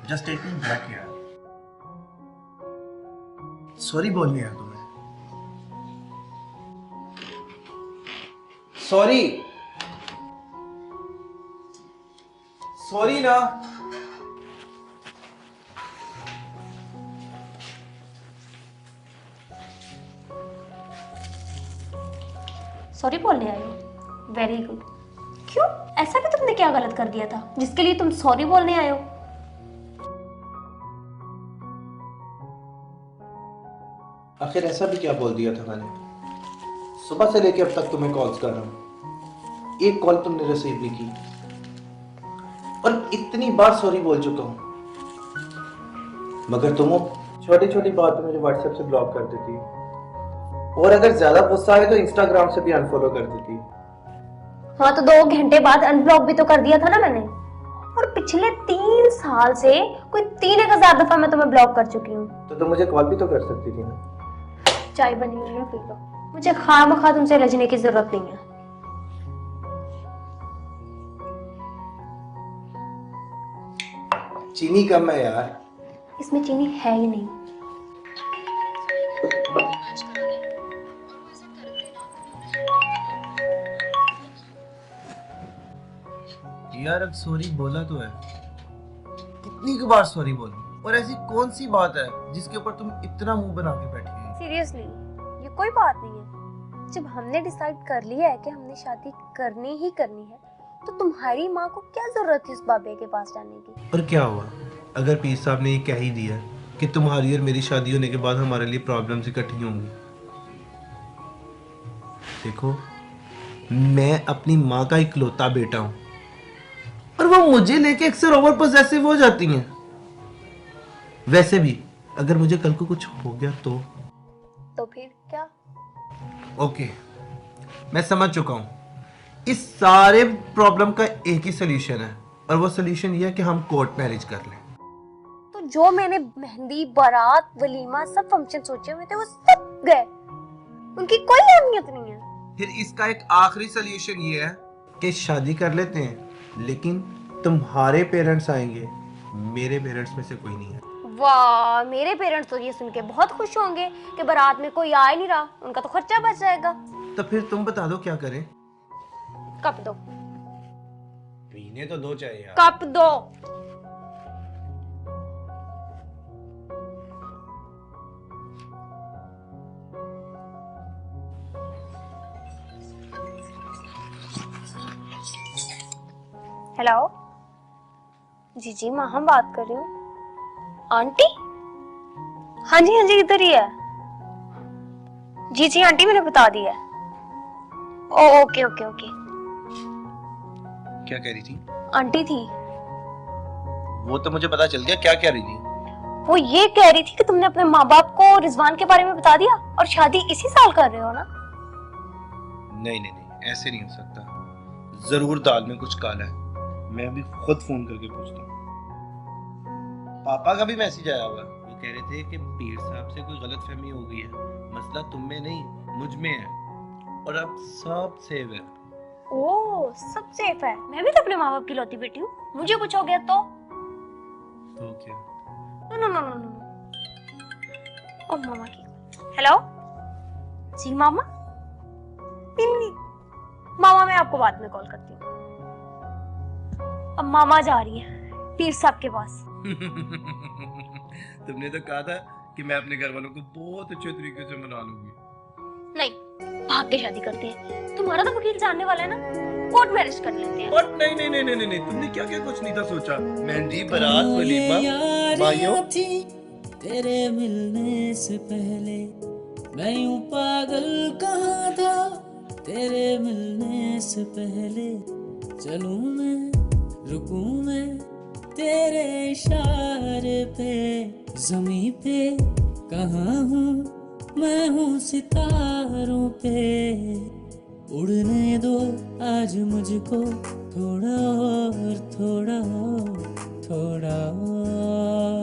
Just take me back यार। Sorry बोलनी है तुम्हें। सॉरी सॉरी ना। सॉरी बोलने आए हो, वेरी गुड। क्यों, ऐसा भी तुमने क्या गलत कर दिया था जिसके लिए तुम सॉरी बोलने आए हो? आखिर ऐसा भी क्या बोल दिया था मैंने? सुबह से लेके अब तक तुम्हें कॉल्स कर रहा हूँ, एक कॉल तुमने रिसीव नहीं की और इतनी बार सॉरी बोल चुका हूँ, मगर तुम छोटी छोटी बात पे मुझे व्हाट्सएप से ब्लॉक कर देती और अगर ज्यादा गुस्सा आए तो इंस्टाग्राम से भी अनफॉलो कर देती। हाँ तो 2 घंटे बाद अनब्लॉक भी तो कर दिया था ना मैंने। और पिछले 3 साल से कोई 3-1000 दफा मैं तुम्हें ब्लॉक कर चुकी हूँ। तो तुम मुझे कॉल भी तो कर सकती थी ना। चाय बनी हुई है, पी लो। मुझे खामखा तुमसे लजने की जरूरत नहीं है। चीनी कम है यार। इसमें चीनी है ही नहीं। यार अब सॉरी बोला तो है, कितनी बार सॉरी बोलूं? और ऐसी कौन सी बात है जिसके ऊपर तुम इतना मुंह बना के बैठी हो? सीरियसली ये कोई बात नहीं है। जब हमने डिसाइड कर लिया है कि हमने शादी करनी ही करनी है, तो तुम्हारी माँ को क्या जरूरत थी उस बाबे के पास जाने की? और क्या हुआ अगर पीर साहब ने ये कह ही दिया कि तुम्हारी और मेरी शादी होने के बाद हमारे लिए प्रॉब्लम्स इकट्ठी होंगी? देखो, मैं अपनी माँ का इकलौता बेटा हूँ और वो मुझे लेके अक्सर ओवर पोजेसिव हो जाती हैं। वैसे भी अगर मुझे कल को कुछ हो गया तो फिर क्या? ओके, मैं समझ चुका हूँ। इस सारे प्रॉब्लम का एक ही सोल्यूशन है और वो सोल्यूशन ये है कि हम कोर्ट मैरिज कर लें। तो जो मैंने मेहंदी, बारात, वलीमा सब फंक्शन सोचे हुए थे वो सब गए, उनकी कोई अहमियत नहीं है। फिर इसका एक आखिरी सोल्यूशन ये है कि शादी कर लेते हैं, लेकिन तुम्हारे पेरेंट्स आएंगे, मेरे पेरेंट्स में से कोई नहीं है। वाह, मेरे पेरेंट्स तो ये सुन के बहुत खुश होंगे कि बारात में कोई आ ही नहीं रहा, उनका तो खर्चा बच जाएगा। तो फिर तुम बता दो क्या करें? कप दो। पीने तो दो चाय यार। कप दो। हेलो जी जी, माँ हम बात कर रही हूँ। आंटी? हाँ जी इधर ही है। जी जी आंटी मैंने बता दिया है। ओ ओके ओके ओके। क्या कह रही थी? आंटी थी। वो तो मुझे पता चल गया, क्या कह रही थी? वो ये कह रही थी कि तुमने अपने माँ बाप को रिजवान के बारे में बता दिया और शादी इसी साल कर रहे हो ना? नहीं नहीं नहीं, ऐसे नहीं हो सकता। जरूर दाल में कुछ काला है। मैं अभी खुद फोन करके पूछता हूँ। पापा का भी मैसेज आया हुआ, वो कह रहे थे कि पीर साहब से कोई गलतफहमी हो गई है, मसला तुम में नहीं मुझ में है और अब सब सेव है। ओह सब सेफ है। मैं भी तो अपने माँ बाप की लौती बेटी हूँ, मुझे कुछ हो गया तो क्या? No no no no no. ओ मामा की। हेलो जी मामा। नहीं मामा, मैं आपको बाद में कॉल करती हूँ। अब मामा जा रही है पीर साहब के पास। तुमने तो कहा था कि मैं अपने घर वालों को बहुत अच्छे तरीके से मना लूंगी। नहीं, भाग के शादी करते हैं। तुम्हारा तो वकील जानने वाला है ना, कोर्ट मैरिज कर लेते हैं। और नहीं नहीं नहीं नहीं नहीं, तुमने क्या क्या कुछ नहीं था सोचा। मेहंदी, बारात, वलीमा, मायो। तेरे मिलने से पहले मैं यूं पागल कहाँ था, तेरे मिलने से पहले चलूं मैं रुकूं मैं तेरे इशारे पे, ज़मीं पे कहाँ हूँ मैं हूँ सितारों पे, उड़ने दो आज मुझको थोड़ा और थोड़ा और थोड़ा और।